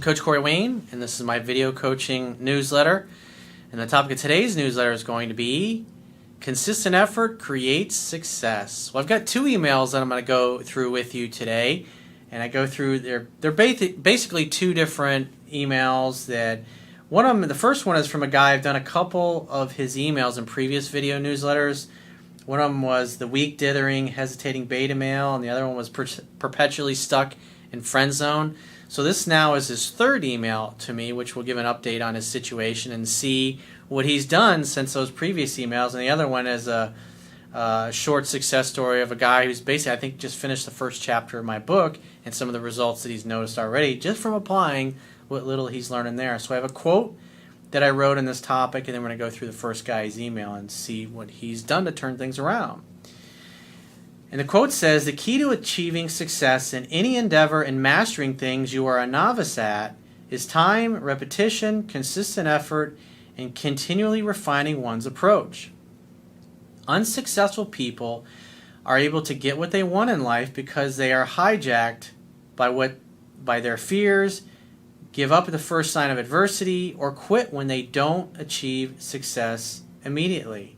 Coach Corey Wayne, and this is my video coaching newsletter. And the topic of today's newsletter is going to be consistent effort creates success. Well, I've got two emails that I'm going to go through with you today, and I go through they're basically two different emails. That one of them, the first one is from a guy. I've done a couple of his emails in previous video newsletters. One of them was the weak, dithering, hesitating beta male, and the other one was perpetually stuck in friend zone. So this now is his third email to me, which will give an update on his situation and see what he's done since those previous emails. And the other one is a short success story of a guy who's basically, I think, just finished the first chapter of my book and some of the results that he's noticed already just from applying what little he's learning there. So I have a quote that I wrote in this topic, and then we're going to go through the first guy's email and see what he's done to turn things around. And the quote says, "The key to achieving success in any endeavor and mastering things you are a novice at is time, repetition, consistent effort, and continually refining one's approach. Unsuccessful people are able to get what they want in life because they are hijacked by their fears, give up at the first sign of adversity, or quit when they don't achieve success immediately,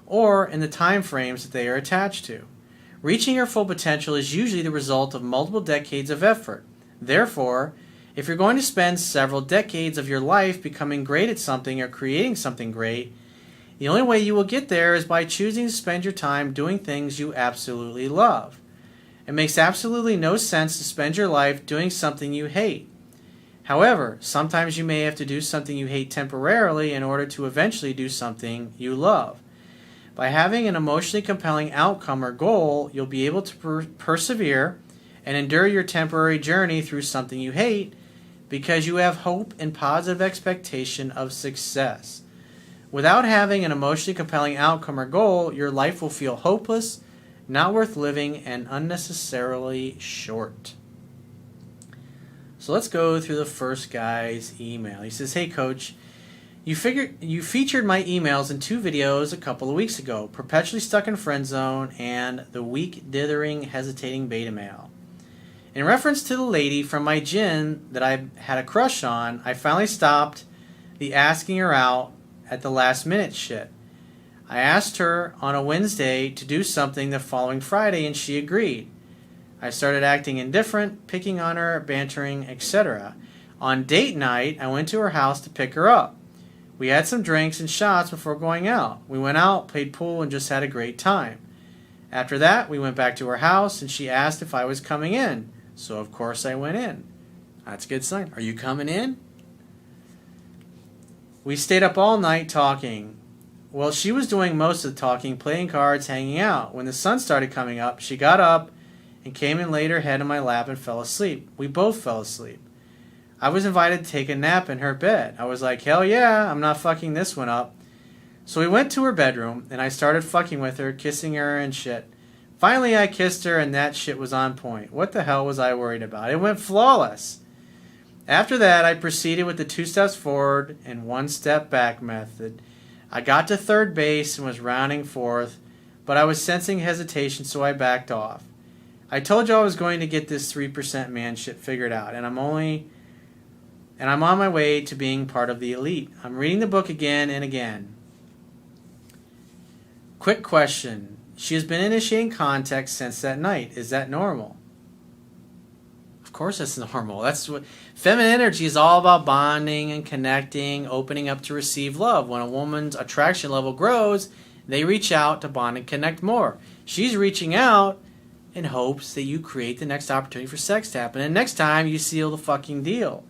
or in the time frames that they are attached to. Reaching your full potential is usually the result of multiple decades of effort. Therefore, if you're going to spend several decades of your life becoming great at something or creating something great, the only way you will get there is by choosing to spend your time doing things you absolutely love. It makes absolutely no sense to spend your life doing something you hate. However, sometimes you may have to do something you hate temporarily in order to eventually do something you love. By having an emotionally compelling outcome or goal, you'll be able to persevere and endure your temporary journey through something you hate because you have hope and positive expectation of success. Without having an emotionally compelling outcome or goal, your life will feel hopeless, not worth living, and unnecessarily short." So let's go through the first guy's email. He says, "Hey Coach, you featured my emails in two videos a couple of weeks ago, Perpetually Stuck in Friend Zone and The Weak, Dithering, Hesitating Beta Male. In reference to the lady from my gym that I had a crush on, I finally stopped the asking her out at the last minute shit. I asked her on a Wednesday to do something the following Friday and she agreed. I started acting indifferent, picking on her, bantering, etc. On date night, I went to her house to pick her up. We had some drinks and shots before going out. We went out, played pool, and just had a great time. After that, we went back to her house, and she asked if I was coming in. So, of course, I went in." That's a good sign. Are you coming in? "We stayed up all night talking. Well, she was doing most of the talking, playing cards, hanging out. When the sun started coming up, she got up and came and laid her head in my lap and fell asleep. We both fell asleep. I was invited to take a nap in her bed. I was like, hell yeah, I'm not fucking this one up. So we went to her bedroom, and I started fucking with her, kissing her and shit. Finally, I kissed her, and that shit was on point. What the hell was I worried about? It went flawless. After that, I proceeded with the 2 steps forward and 1 step back method. I got to third base and was rounding fourth, but I was sensing hesitation, so I backed off. I told you I was going to get this 3% man shit figured out, and I'm on my way to being part of the elite. I'm reading the book again and again. Quick question. She has been initiating contact since that night. Is that normal?" Of course it's normal. That's what feminine energy is all about: bonding and connecting, opening up to receive love. When a woman's attraction level grows, they reach out to bond and connect more. She's reaching out in hopes that you create the next opportunity for sex to happen, and next time you seal the fucking deal.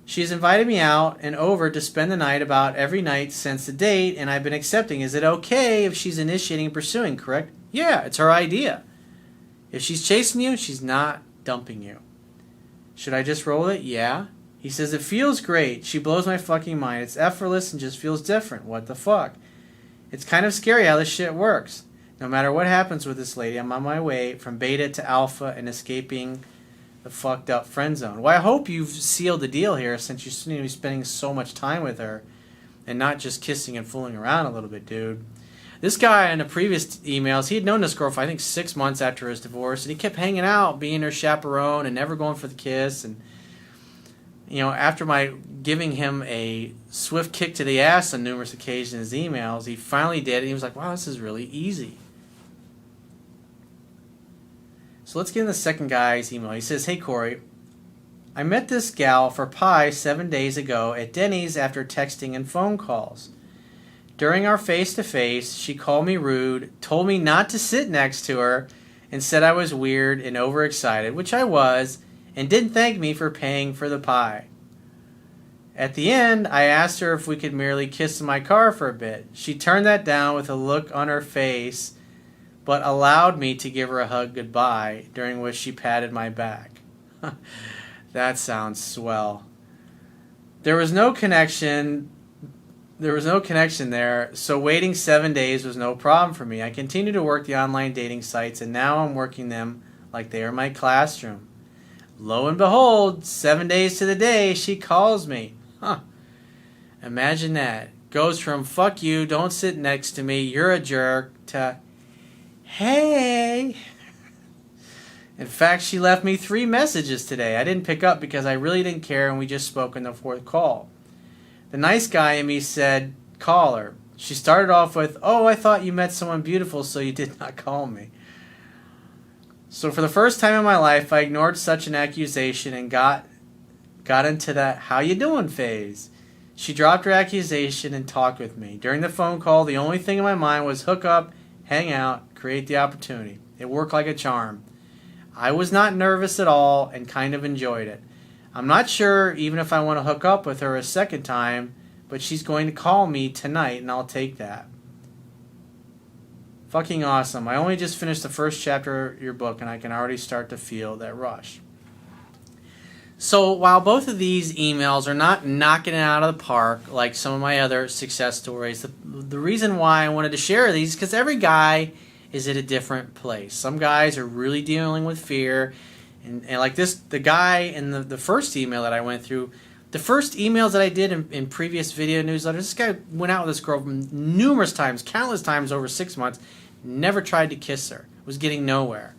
She has invited me out and over to spend the night about every night since the date, and I've been accepting. Is it okay if she's initiating and pursuing, correct? Yeah, it's her idea. If she's chasing you, she's not dumping you. Should I just roll it? Yeah. He says, it feels great. She blows my fucking mind. It's effortless and just feels different. What the fuck? It's kind of scary how this shit works. No matter what happens with this lady, I'm on my way from beta to alpha and escaping the fucked up friend zone. Well, I hope you've sealed the deal here since you're going to be spending so much time with her and not just kissing and fooling around a little bit, dude. This guy in the previous emails, he had known this girl for I think 6 months after his divorce, and he kept hanging out, being her chaperone and never going for the kiss. And After my giving him a swift kick to the ass on numerous occasions in his emails, he finally did it. He was like, wow, this is really easy. So let's get in the second guy's email. He says, hey, Corey, I met this gal for pie 7 days ago at Denny's after texting and phone calls. During our face-to-face, she called me rude, told me not to sit next to her, and said I was weird and overexcited, which I was, and didn't thank me for paying for the pie. At the end, I asked her if we could merely kiss in my car for a bit. She turned that down with a look on her face, but allowed me to give her a hug goodbye, during which she patted my back. That sounds swell. There was no connection there, so waiting 7 days was no problem for me. I continued to work the online dating sites, and now I'm working them like they are my classroom. Lo and behold, 7 days to the day, she calls me. Imagine that. Goes from, fuck you, don't sit next to me, you're a jerk, to, hey. In fact, she left me 3 messages today. I didn't pick up because I really didn't care, and we just spoke in the 4th call. The nice guy in me said, call her. She started off with, oh, I thought you met someone beautiful, so you did not call me. So for the first time in my life, I ignored such an accusation and got into that how you doing phase. She dropped her accusation and talked with me. During the phone call, the only thing in my mind was hook up, hang out, create the opportunity. It worked like a charm. I was not nervous at all and kind of enjoyed it. I'm not sure even if I want to hook up with her a second time, but she's going to call me tonight and I'll take that. Fucking awesome. I only just finished the first chapter of your book and I can already start to feel that rush. So while both of these emails are not knocking it out of the park like some of my other success stories, the reason why I wanted to share these is because every guy is at a different place. Some guys are really dealing with fear. And like this, the guy in the first email that I went through, the first emails that I did in previous video newsletters, this guy went out with this girl numerous times, countless times over 6 months, never tried to kiss her, was getting nowhere.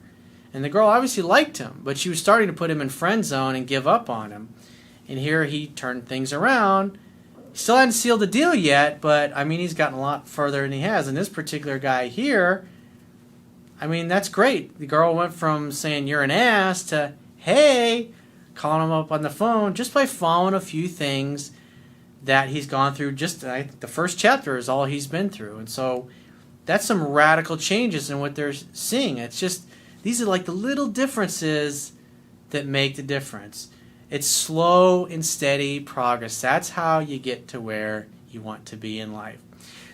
And the girl obviously liked him, but she was starting to put him in friend zone and give up on him. And here he turned things around. He still hadn't sealed the deal yet, but I mean, he's gotten a lot further than he has. And this particular guy here, I mean, that's great. The girl went from saying you're an ass to, hey, calling him up on the phone just by following a few things that he's gone through. Just the first chapter is all he's been through. And so that's some radical changes in what they're seeing. It's just, these are like the little differences that make the difference. It's slow and steady progress. That's how you get to where you want to be in life.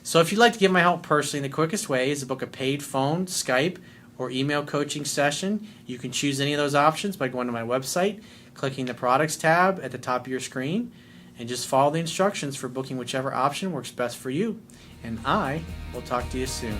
So if you'd like to get my help personally, the quickest way is to book a paid phone, Skype, or email coaching session. You can choose any of those options by going to my website, clicking the products tab at the top of your screen, and just follow the instructions for booking whichever option works best for you. And I will talk to you soon.